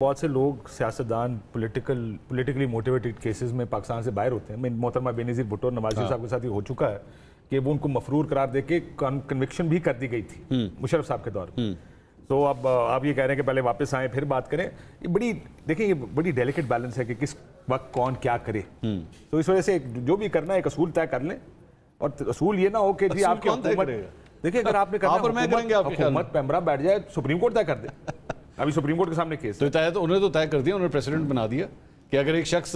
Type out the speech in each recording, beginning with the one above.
بہت سے لوگ سیاستدان پولیٹیکلی موٹیویٹڈ کیسز میں پاکستان سے باہر ہوتے ہیں. محترمہ بے نظیر بھٹو اور نواز شریف صاحب کے ساتھ یہ ہو چکا ہے کہ وہ ان کو مفرور قرار دے کے کنوکشن بھی کر دی گئی تھی مشرف صاحب کے دور میں. تو اب آپ یہ کہہ رہے ہیں کہ پہلے واپس آئیں پھر بات کریں. یہ بڑی ڈیلیکیٹ بیلنس ہے کہ کس وقت کون کیا کرے. تو اس وجہ سے جو بھی کرنا ہے ایک اصول طے کر لیں, اور اصول یہ نہ ہو کہ جی آپ کی حکومت, دیکھیں اگر آپ نے کرنا حکومت پیمرا بیٹھ جائے سپریم کورٹ طے کر دے. ابھی سپریم کورٹ کے سامنے کیس تو انہوں نے تو طے کر دیا, انہوں نے پریسیڈنٹ بنا دیا کہ اگر ایک شخص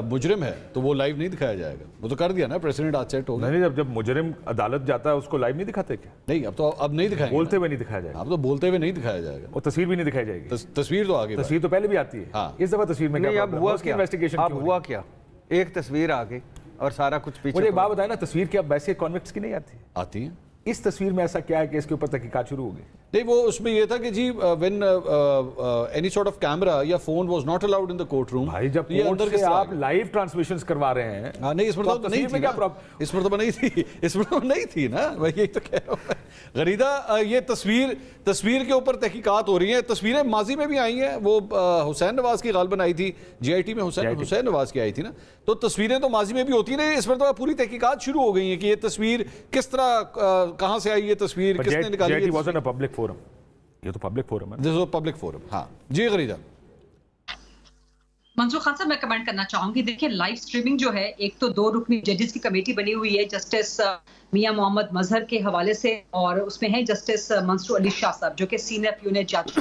مجرم ہے تو وہ لائیو نہیں دکھایا جائے گا. وہ تو کر دیا نا پریسیڈنٹ, آج سیٹ ہو گیا. نہیں, جب مجرم عدالت جاتا ہے اس کو لائیو نہیں دکھاتے کیا؟ نہیں, اب نہیں دکھائیں گے, بولتے ہوئے نہیں دکھایا جائے گا. اب تو بولتے ہوئے نہیں دکھایا جائے گا, اور تصویر بھی نہیں دکھائی جائے گی. تصویر تو آگے, تصویر تو پہلے بھی آتی ہے. اس دفعہ تصویر میں کیا اب ہوا کیا؟ اب ہوا کیا؟ ایک تصویر آگے اور سارا کچھ پیچھے. مجھے ایک بات بتائیں نا, تصویر کی اب ویسے کانوکٹس کی نہیں آتی ہیں. اس تصویر میں ایسا کیا ہے کہ اس کے اوپر تحقیقات شروع ہو گئی؟ نہیں, وہ اس میں یہ تھا کہ جی when any sort of camera یا phone was not allowed in the court room. بھائی جب کورٹ سے آپ لائیو ٹرانسمیشنز کروا رہے ہیں. نہیں, اس مرتبہ نہیں تھی, اس مرتبہ نہیں تھی, اس مرتبہ نہیں تھی نا, میں یہی تو کہہ رہا ہوں. غریدہ, یہ تصویر کے اوپر تحقیقات ہو رہی ہیں. تصویریں ماضی میں بھی آئی ہیں, وہ حسین نواز کی غالباً آئی تھی جی آئی ٹی میں, حسین نواز کی آئی تھی نا. تو تصویریں تو ماضی میں بھی ہوتی ہیں. اس مرتبہ پوری تحقیقات شروع ہو گئی ہیں کہ یہ تصویر کس طرح, کہاں سے آئی, یہ تصویر کس نے نکالی. JIT wasn't a public forum. یہ تو پبلک فورم ہے. This was a public forum. ہاں جی غریدہ. منصور خان صاحب, میں کمنٹ کرنا چاہوں گی. دیکھیں لائیو سٹریمنگ جو ہے, ایک تو 2 رکنی ججز کی کمیٹی بنی ہوئی ہے جسٹس میاں محمد مظہر کے حوالے سے, اور اس میں ہیں جسٹس منصور علی شاہ صاحب جو کہ سینئر یونٹ جج.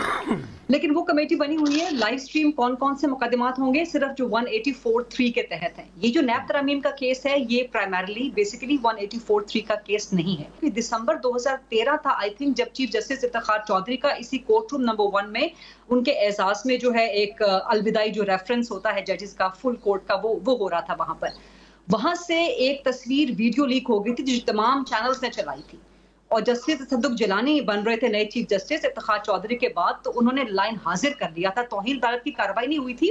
لیکن وہ کمیٹی بنی ہوئی ہے. لائیو سٹریم کون کون سے مقدمات ہوں گے؟ صرف جو 184(3) کے تحت ہیں. یہ جو نیب ترامیم کا کیس ہے, یہ پرائمرلی بیسیکلی 184(3) کا کیس نہیں ہے. دسمبر 2013 تھا آئی تھنک, جب چیف جسٹس افتخار چودھری کا اسی کورٹ روم نمبر 1 میں ان کے اعزاز میں جو ہے ایک الوداعی جو ریفرنس ہوتا ہے ججز کا فل کورٹ کا, وہ ہو رہا تھا وہاں پر. وہاں سے ایک تصویر ویڈیو لیک ہو گئی تھی جو تمام چینلز نے چلائی تھی, اور جسٹس تصدق جیلانی بن رہے تھے نئے چیف جسٹس افتخار چودھری کے بعد. تو انہوں نے لائن حاضر کر لیا تھا. توہین عدالت کی کارروائی نہیں ہوئی تھی,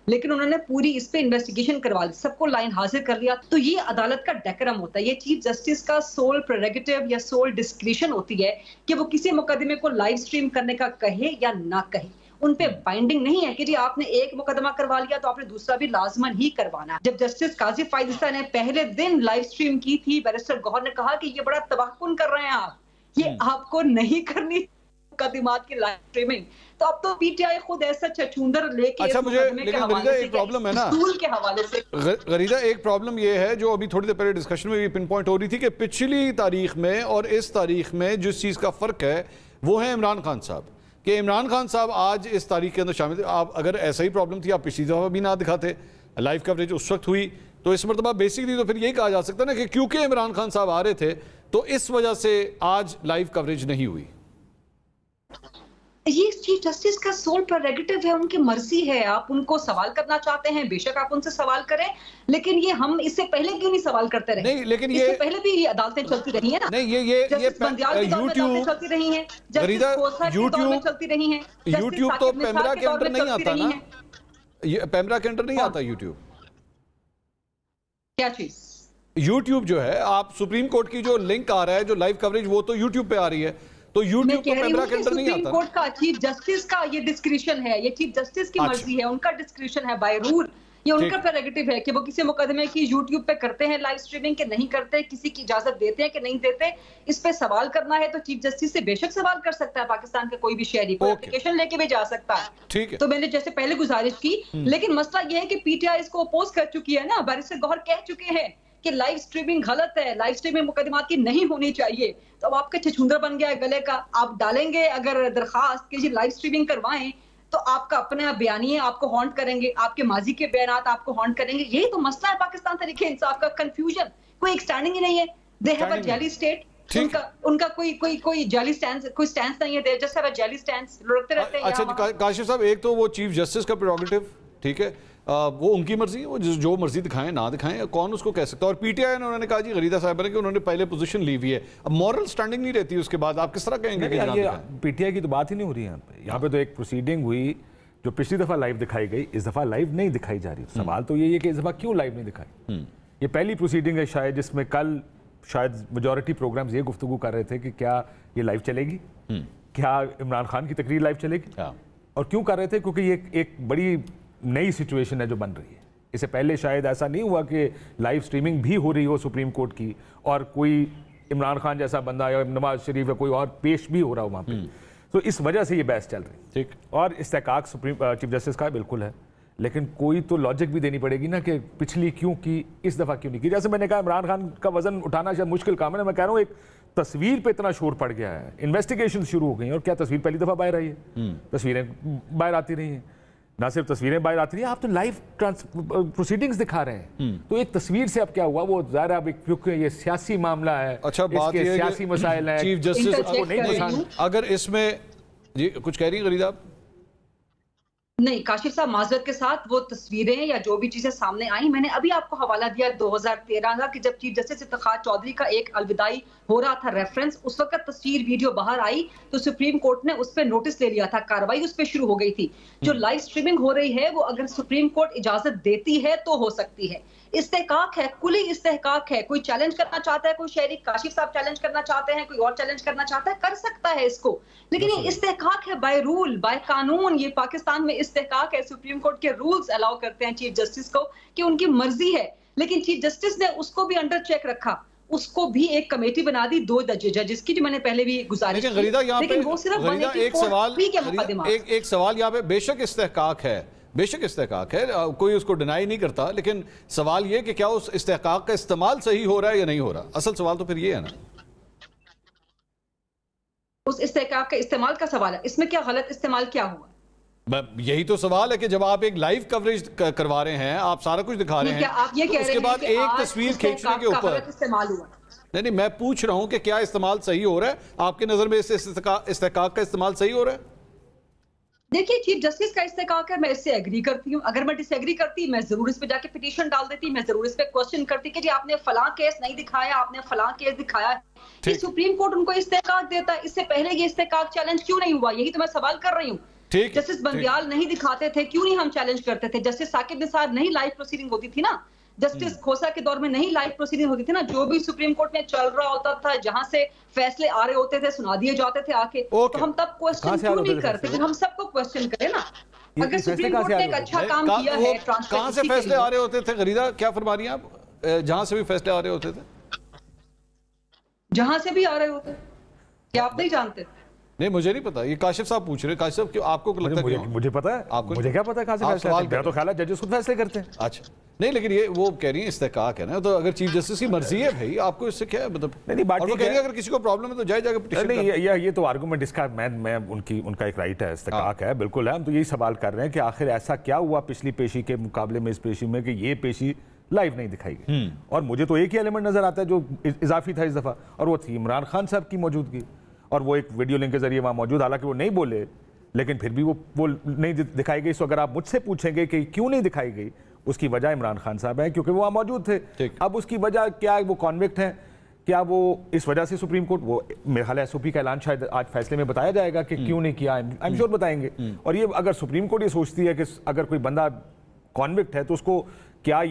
لیکن انہوں نے پوری اس پہ انویسٹیگیشن کروا لی, سب کو لائن حاضر کر لیا. تو یہ عدالت کا ڈیکرم ہوتا ہے. یہ چیف جسٹس کا سول پریروگیٹو یا سول ڈسکریشن ہوتی ہے کہ وہ کسی مقدمے کو لائیو سٹریم کرنے کا کہے یا نہ کہے. ان پہ بائنڈنگ نہیں ہے کہ جی آپ نے ایک مقدمہ کروا لیا تو آپ نے دوسرا بھی لازماً ہی کروانا. جب جسٹس قاضی فائز عیسیٰ نے پہلے دن لائیو سٹریم کی تھی, بیرسٹر گوہر نے کہا کہ یہ بڑا تباہ کن کر رہے ہیں آپ, یہ آپ کو نہیں کرنی مقدمات کی لائیو سٹریمنگ. تو اب تو پی ٹی آئی خود ایسا چچوندر لے کے, اچھا مجھے لیکن ایک پرابلم ہے نا اصول کے حوالے سے. غریدہ, ایک پرابلم یہ ہے جو ابھی تھوڑی دیر پہلے ڈسکشن میں بھی پن پوائنٹ ہو رہی تھی کہ پچھلی تاریخ میں اور اس تاریخ میں جس چیز کا فرق ہے وہ ہے عمران خان صاحب. کہ عمران خان صاحب آج اس تاریخ کے اندر شامل تھے. آپ اگر ایسا ہی پرابلم تھی آپ پچھلی دفعہ بھی نہ دکھاتے, لائیو کوریج اس وقت ہوئی, تو اس مرتبہ بیسکلی تو پھر یہی کہا جا سکتا ہے نا کہ کیونکہ عمران خان صاحب آ رہے تھے تو اس وجہ سے آج لائیو کوریج نہیں ہوئی. یہ چیف جسٹس کا سول پریروگیٹو ہے, ان کی مرضی ہے. آپ ان کو سوال کرنا چاہتے ہیں, بے شک آپ ان سے سوال کریں, لیکن یہ ہم اس سے پہلے کیوں نہیں سوال کرتے رہے؟ نہیں, لیکن اس سے پہلے بھی یہ عدالتیں چلتی رہی ہیں نا. نہیں, یہ یوٹیوب چلتی رہی ہیں, یوٹیوب تو پیمرا کے اندر نہیں آتا نا, پیمرا کے اندر نہیں آتا یوٹیوب. کیا چیز؟ یوٹیوب جو ہے, آپ سپریم کورٹ کی جو لنک آ رہا ہے جو لائیو کوریج, وہ تو یوٹیوب پہ آ رہی ہے, تو یوٹیوب تو پیمرا کے اندر نہیں آتا. سپریم کورٹ کا چیف جسٹس کا یہ ڈسکریشن ہے, یہ چیف جسٹس کی مرضی ہے, ان کا ڈسکریشن ہے بائی رول. یہ ان کا پریروگیٹو ہے کہ وہ کسی مقدمے کی یوٹیوب پہ کرتے ہیں لائیو سٹریمنگ کہ نہیں کرتے, کسی کی اجازت دیتے ہیں کہ نہیں دیتے. اس پہ سوال کرنا ہے تو چیف جسٹس سے بے شک سوال کر سکتا ہے پاکستان کا کوئی بھی شہری, کوئی اپلیکیشن لے کے بھی جا سکتا ہے. تو میں نے جیسے پہلے گزارش کی, لیکن مسئلہ یہ ہے کہ پی ٹی آئی اس کو اپوز کر چکی ہے نا. بیرسٹر گوہر کہہ چکے ہیں کہ لائیو سٹریمنگ غلط ہے, لائیو سٹریمنگ مقدمات کی نہیں ہونی چاہیے. تو اب آپ کا چھچھوندر بن گیا ہے گلے کا. آپ ڈالیں گے اگر درخواست کہ جی لائیو سٹریمنگ کروائیں, تو آپ کا اپنا بیانیے آپ کو ہانٹ کریں گے, آپ کے ماضی کے بیانات آپ کو ہانٹ کریں گے. یہی تو مسئلہ ہے پاکستان تحریک انصاف کا, کنفیوژن. کوئی ایک سٹینڈنگ ہی نہیں ہے. They have a jelly state, ان کا کوئی جیلی سٹینس, کوئی سٹینس نہیں ہے. They just have a jelly stance, لڑتے رہتے ہیں. اچھا کاشف صاحب, ایک تو وہ چیف جسٹس کا پریروگیٹو, ٹھیک ہے, وہ ان کی مرضی, وہ جو مرضی دکھائیں نہ دکھائیں, کون اس کو کہہ سکتا ہے. اور پی ٹی آئی نے انہوں نے کہا جی غریدہ صاحب نے کہ انہوں نے پہلے پوزیشن لی ہوئی ہے, اب مورل سٹینڈنگ نہیں رہتی اس کے بعد, آپ کس طرح کہیں گے کہ نہ دکھائیں؟ پی ٹی آئی کی تو بات ہی نہیں ہو رہی یہاں پہ تو ایک پروسیڈنگ ہوئی جو پچھلی دفعہ لائیو دکھائی گئی, اس دفعہ لائیو نہیں دکھائی جا رہی. سوال تو یہ ہے کہ اس دفعہ کیوں لائیو نہیں دکھائی. یہ پہلی پروسیڈنگ ہے شاید جس میں کل شاید میجورٹی پروگرامز یہ گفتگو کر رہے تھے کہ کیا یہ لائیو چلے گی, کیا عمران خان کی تقریر لائیو چلے گی. اور کیوں کر رہے تھے؟ کیونکہ یہ ایک بڑی نئی سچویشن ہے جو بن رہی ہے. اس سے پہلے شاید ایسا نہیں ہوا کہ لائیو سٹریمنگ بھی ہو رہی ہو سپریم کورٹ کی اور کوئی عمران خان جیسا بندہ یا نواز شریف یا کوئی اور پیش بھی ہو رہا ہو وہاں پہ. تو اس وجہ سے یہ بحث چل رہی ہے. ٹھیک. اور استحقاق چیف جسٹس کا بالکل ہے, لیکن کوئی تو لاجک بھی دینی پڑے گی نا کہ پچھلی کیوں کی, اس دفعہ کیوں نہیں کی. جیسے میں نے کہا عمران خان کا وزن اٹھانا شاید مشکل کام ہے. میں کہہ رہا ہوں ایک تصویر پہ اتنا شور پڑ گیا ہے, انویسٹیگیشن شروع ہو گئی ہیں, اور کیا تصویر پہلی دفعہ باہر آئی ہے؟ تصویریں باہر آتی رہی ہیں, نہ صرف تصویریں باہر آتی رہی ہیں, آپ تو لائیو پروسیڈنگز دکھا رہے ہیں. تو ایک تصویر سے اب کیا ہوا, وہ ظاہر اب کیونکہ یہ سیاسی معاملہ ہے, اچھا بات یہ سیاسی مسائل ہیں, چیف جسٹس اگر اس میں جی کچھ کہہ رہی ہیں غریدہ آپ؟ نہیں کاشف صاحب معذرت کے ساتھ, وہ تصویریں یا جو بھی چیزیں سامنے آئیں, میں نے ابھی آپ کو حوالہ دیا 2013 کا کہ جب چیف جسٹس افتخار چودھری کا ایک الوداعی ہو رہا تھا ریفرنس, اس وقت تصویر ویڈیو باہر آئی تو سپریم کورٹ نے اس پہ نوٹس لے لیا تھا, کارروائی اس پہ شروع ہو گئی تھی. جو لائیو سٹریمنگ ہو رہی ہے وہ اگر سپریم کورٹ اجازت دیتی ہے تو ہو سکتی ہے. استحقاق ہے, کلی استحقاق ہے. کوئی چیلنج کرنا چاہتا ہے, کوئی شہری کاشف صاحب چیلنج کرنا چاہتے ہیں, کوئی اور چیلنج کرنا چاہتا ہے, کر سکتا ہے اس کو, لیکن یہ استحقاق ہے بائی رول بائی قانون. یہ پاکستان میں استحقاق ہے, سپریم کورٹ کے رولز الاؤ کرتے ہیں چیف جسٹس کو کہ ان کی مرضی ہے, لیکن چیف جسٹس نے اس کو بھی انڈر چیک رکھا, اس کو بھی ایک کمیٹی بنا دی 2 ججز کی, جو میں نے پہلے بھی گزارش کی. لیکن وہ صرف ایک سوال یہاں پہ بے شک استحقاق ہے, بے شک استحقاق ہے, کوئی اس کو ڈینائی نہیں کرتا, لیکن سوال یہ کہ کیا اس استحقاق کا استعمال صحیح ہو رہا ہے یا نہیں ہو رہا. اصل سوال تو پھر یہ ہے نا, اس استحقاق کے استعمال کا سوال ہے. اس میں کیا غلط استعمال کیا ہوا؟ یہی تو سوال ہے کہ جب آپ ایک لائیو کوریج کروا رہے ہیں, آپ سارا کچھ دکھا رہے ہیں, اس کے بعد ایک تصویر کھینچنے کے اوپر نہیں, میں پوچھ رہا ہوں کہ کیا استعمال صحیح ہو رہا ہے آپ کی نظر میں؟ اس استحقاق کا استعمال صحیح ہو رہا ہے؟ دیکھیے چیف جسٹس کا استحقاق ہے, میں اس سے ایگری کرتی ہوں. اگر میں ڈس ایگری کرتی, میں ضرور اس پہ جا کے پٹیشن ڈال دیتی, میں ضرور اس پہ کوشچن کرتی کہ جی آپ نے فلاں کیس نہیں دکھایا, آپ نے فلاں کیس دکھایا ہے. یہ سپریم کورٹ ان کو استحقاق دیتا ہے, اس سے پہلے یہ استحقاق چیلنج کیوں نہیں ہوا؟ یہی تو میں سوال کر رہی ہوں. جسٹس بندیال نہیں دکھاتے تھے, کیوں نہیں ہم چیلنج کرتے تھے؟ جسٹس ثاقب نثار نہیں لائیو پروسیڈنگ ہوتی تھی نا, جسٹس کھوسا کے دور میں نہیں لائیو پروسیڈنگ ہوتی تھی نا, جو بھی سپریم کورٹ میں چل رہا ہوتا تھا, جہاں سے فیصلے آ رہے ہوتے تھے, سنا دیے جاتے تھے آ کے, تو ہم تب کوشچن کیوں نہیں کرتے؟ پھر ہم سب کو کوشچن کریں نا. اگر سپریم کورٹ نے ایک اچھا کام کیا ہے, کہاں سے فیصلے آ رہے ہوتے تھے غریدہ؟ کیا فرما رہی ہیں آپ؟ جہاں سے بھی فیصلے آ رہے ہوتے تھے, جہاں سے بھی آ رہے ہوتے, کیا آپ نہیں جانتے؟ نہیں مجھے نہیں پتا, یہ کاشف صاحب پوچھ رہے ہیں. کاشف صاحب آپ کو لگتا ہے؟ مجھے پتا ہے, مجھے کیا پتا کہاں سے فیصلے آتے ہیں؟ میرا تو خیال ہے ججز خود فیصلے کرتے ہیں. اچھا نہیں, لیکن یہ وہ کہہ رہی ہیں استحقاق ہے نا, تو اگر چیف جسٹس کی مرضی ہے بھائی, آپ کو اس سے کیا ہے مطلب؟ نہیں بات ٹھیک ہے, اگر کسی کو پرابلم ہے تو جائے جا کے پٹیشن. نہیں یہ تو آرگومنٹ اس کا میں ان کا ایک رائٹ ہے, استحقاق ہے, بالکل ہے. ہم تو یہی سوال کر رہے ہیں کہ آخر ایسا کیا ہوا پچھلی پیشی کے مقابلے میں اس پیشی میں کہ یہ پیشی لائیو نہیں دکھائی گئی؟ اور مجھے تو ایک ہی ایلیمنٹ نظر آتا ہے جو اضافی تھا اس دفعہ, اور وہ تھی عمران خان صاحب کی موجودگی, اور وہ ایک ویڈیو لنک کے ذریعے وہاں موجود, حالانکہ وہ نہیں بولے لیکن پھر بھی وہ نہیں دکھائی گئی. سو اگر آپ مجھ سے پوچھیں گے کہ کیوں نہیں دکھائی گئی, اس کی وجہ عمران خان صاحب ہیں کیونککہ وہ وہاں موجود تھے. اب اس کی وجہ کیا, وہ کانوکٹ ہیں, کیا وہ اس وجہ سے سپریم کورٹ, وہ میرے خیال ہے ایس او پی کا اعلان شاید آج فیصلے میں بتایا جائے گا کہ کیوں نہیں کیا, آئی ایم شیور بتائیں گے. اور یہ اگر سپریم کورٹ یہ سوچتی ہے کہ اگر کوئی بندہ کانوکٹ ہے تو اس کو کیا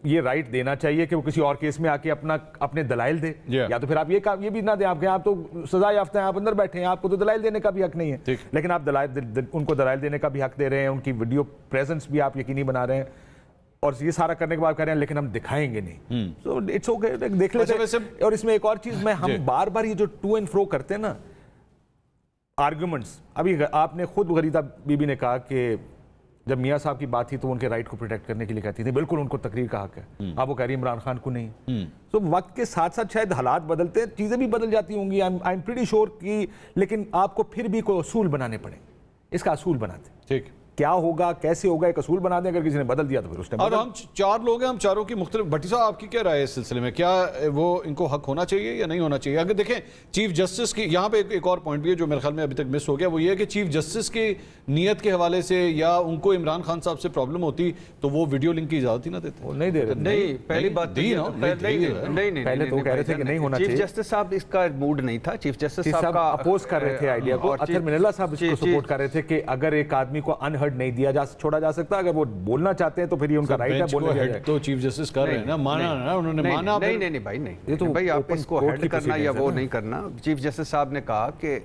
یہ رائٹ دینا چاہیے کہ وہ کسی اور کیس میں آ کے اپنے دلائل دے, یا تو پھر آپ یہ بھی نہ دیں. آپ تو سزا یافتہ ہیں, آپ اندر بیٹھے ہیں, آپ کو تو دلائل دینے کا بھی حق نہیں ہے, لیکن آپ ان کو دلائل دینے کا بھی حق دے رہے ہیں, ان کی ویڈیو پریزنس بھی آپ یقینی بنا رہے ہیں, اور یہ سارا کرنے کے بعد کہہ رہے ہیں لیکن ہم دکھائیں گے نہیں. سو اٹس اوکے, دیکھ لیتے ہیں. اور اس میں ایک اور چیز, ہم بار بار یہ جو ٹو اینڈ فرو کرتے ہیں نا آرگومنٹس, ابھی آپ نے خود غریدہ بی بی نے کہا کہ جب میاں صاحب کی بات تھی تو ان کے رائٹ کو پروٹیکٹ کرنے کے لیے کہتی تھی, بالکل ان کو تقریر کا حق ہے. آپ وہ کہہ رہی ہیں عمران خان کو نہیں. تو وقت کے ساتھ ساتھ شاید حالات بدلتے ہیں, چیزیں بھی بدل جاتی ہوں گی, آئی ایم پریٹی شیور کی, لیکن آپ کو پھر بھی کوئی اصول بنانے پڑیں. اس کا اصول بناتے ہیں, ٹھیک کیا ہوگا, کیسے ہوگا, ایک اصول بنا دیں. اگر کسی نے بدل دیا تو پھر اس نے اور ہم 4 لوگ ہیں, ہم چاروں کی مختلف. بھٹی صاحب آپ کی کیا رائے ہے اس سلسلے میں؟ کیا وہ ان کو حق ہونا چاہیے یا نہیں ہونا چاہیے؟ اگر دیکھیں چیف جسٹس کی یہاں پہ ایک اور پوائنٹ بھی ہے جو میرے خیال میں ابھی تک مس ہو گیا, وہ یہ ہے کہ چیف جسٹس کی نیت کے حوالے سے یا ان کو عمران خان صاحب سے پرابلم ہوتی تو وہ ویڈیو لنک کی اجازت ہی نہ دیتے. وہ نہیں دے رہے. نہیں پہلی بات نہیں, پہلے تو کہہ رہے تھے کہ نہیں ہونا چاہیے. چیف جسٹس صاحب اس کا موڈ نہیں تھا, چیف جسٹس صاحب کا اپوز کر رہے تھے آئیڈیا کو. اطہر من اللہ صاحب اس کو سپورٹ کر رہے تھے کہ اگر ایک آدمی کو انہرڈ نہیں دیا چھوڑا جا سکتا, اگر وہ بولنا چاہتے ہیں تو پھر یہ ان کا رائٹ ہے بولنے جائے. تو چیف جسٹس کر رہے ہیں نا, مانا نا انہوں نے, مانا. نہیں بھائی نہیں, بھائی آپ اس کو ہیڈ کرنا یا وہ نہیں کرنا. چیف جسٹس صاحب نے کہا کہ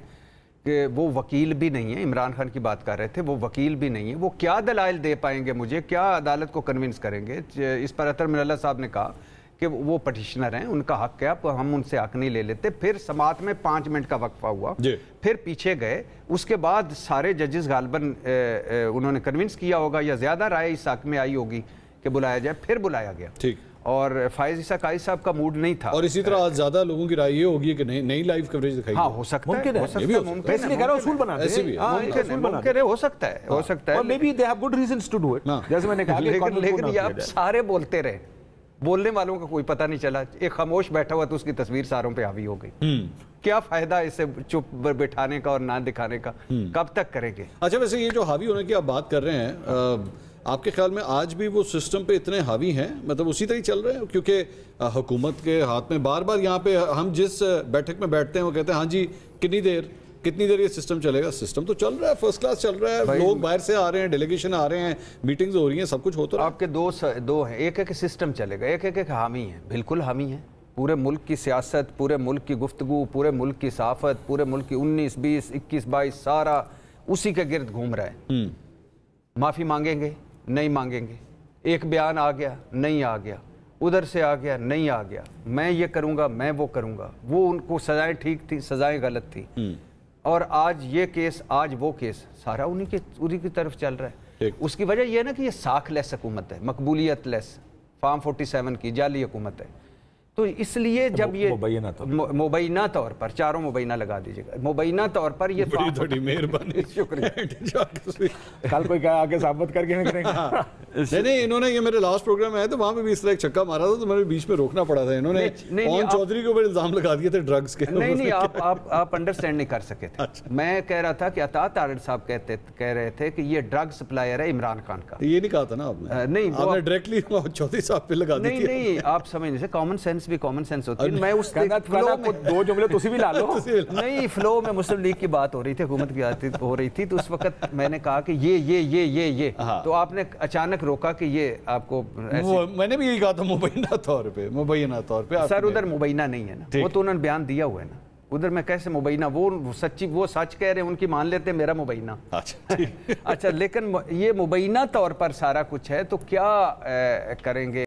کہ وہ وکیل بھی نہیں ہے، عمران خان کی بات کر رہے تھے، وہ وکیل بھی نہیں ہے، وہ کیا دلائل دے پائیں گے مجھے، کیا عدالت کو کنونس کریں گے؟ اس پر اطہر من اللہ صاحب نے کہا کہ وہ پٹیشنر ہیں، ان کا حق ہے، ہم ان سے حق نہیں لے لیتے۔ پھر سماعت میں 5 منٹ کا وقفہ ہوا، پھر پیچھے گئے، اس کے بعد سارے ججز غالباً انہوں نے کنونس کیا ہوگا یا زیادہ رائے اس حق میں آئی ہوگی کہ بلایا جائے، پھر بلایا گیا۔ ٹھیک، اور فائز عیسیٰ قائد صاحب کا موڈ نہیں تھا، اور اسی طرح آج زیادہ لوگوں کی رائے یہ ہوگی کہ نئی لائیو کوریج دکھائی۔ ہاں ہو سکتا ہے، ہو سکتا ہے، میں اس لیے کہہ رہا ہوں اصول بنا دیں، ممکن ہے، ہو سکتا ہے، ہو سکتا ہے، اور maybe they have good reasons to do it، جیسے میں نے کہا لیکن یہ اب سارے بولتے رہے، بولنے والوں کا کوئی پتہ نہیں چلا، ایک خاموش بیٹھا ہوا تو اس کی تصویر ساروں پہ حاوی ہو گئی۔ کیا فائدہ اسے چپ بٹھانے کا اور نہ دکھانے کا، کب تک کریں گے؟ اچھا، ویسے یہ جو حاوی ہونے کی آپ بات کر رہے ہیں، آپ کے خیال میں آج بھی وہ سسٹم پہ اتنے حاوی ہیں، مطلب اسی طرح چل رہے ہیں؟ کیونکہ حکومت کے ہاتھ میں بار بار یہاں پہ ہم جس بیٹھک میں بیٹھتے ہیں وہ کہتے ہیں ہاں جی کتنی دیر یہ سسٹم چلے گا؟ سسٹم تو چل رہا ہے، فرسٹ کلاس چل رہا ہے، لوگ باہر سے آ رہے ہیں، ڈیلیگیشن آ رہے ہیں، میٹنگز ہو رہی ہیں، سب کچھ ہوتا رہا۔ آپ کے دو ہیں، ایک ہے کہ سسٹم چلے گا، ایک ہے کہ حامی ہیں، بالکل حامی ہیں، پورے ملک کی سیاست، پورے ملک کی گفتگو، پورے ملک کی صحافت، پورے ملک کی 19 20 21 22 سارا اسی کے گرد گھوم رہا ہے۔ معافی مانگیں گے؟ نہیں مانگیں گے۔ ایک بیان آ گیا، نہیں آ گیا، ادھر سے آ گیا، نہیں آ گیا، میں یہ کروں گا، میں وہ کروں گا، وہ ان کو سزائیں ٹھیک تھی، سزائیں غلط تھی، اور آج یہ کیس، آج وہ کیس، سارا انہی کی طرف چل رہا ہے۔ اس کی وجہ یہ ہے نا کہ یہ ساکھ لیس حکومت ہے، مقبولیت لیس، فارم 47 کی جعلی حکومت ہے۔ تو اس لیے جب یہ مبینہ طور پر، چاروں مبینہ لگا دیجیے گا، مبینہ طور پر یہ بڑی مہربانی، شکریہ۔ کل کوئی کہا آگے ثابت کر کے نہیں کریں گے؟ نہیں، انہوں نے یہ میرے لاسٹ پروگرام میں آئے تو وہاں پہ بھی اس طرح ایک چھکا مارا تھا تو میں نے بیچ میں روکنا پڑا تھا، انہوں نے اون چودھری کے اوپر الزام لگا دیے تھے ڈرگز کے۔ نہیں، آپ انڈرسٹینڈ نہیں کر سکے تھے۔ میں کہہ رہا تھا کہ عطا طارڑ صاحب کہہ رہے تھے کہ یہ ڈرگ سپلائر ہے عمران خان کا۔ یہ نہیں کہا تھا نا آپ نے؟ نہیں، آپ نے ڈائریکٹلی چودھری صاحب پہ لگا دی۔ نہیں، آپ سمجھ نہیں سے، کامن سینس بھی کامن سینس ہوتی ہے۔ میں اس دو جملے تو بھی لا لو۔ نہیں، فلو میں مسلم لیگ کی بات ہو رہی تھی، حکومت کی بات ہو رہی تھی، تو اس وقت میں نے کہا کہ یہ تو آپ نے اچانک روکا کہ یہ آپ کو، میں نے بھی یہی کہا تھا مبینہ طور پہ۔ سر ادھر مبینہ نہیں ہے نا، وہ تو انہوں نے بیان دیا ہوا ہے نا، ادھر میں کیسے مبینہ، وہ سچ کہہ رہے ہیں، ان کی مان لیتے ہیں، میرا مبینہ۔ اچھا، لیکن یہ مبینہ طور پر سارا کچھ ہے، تو کیا کریں گے؟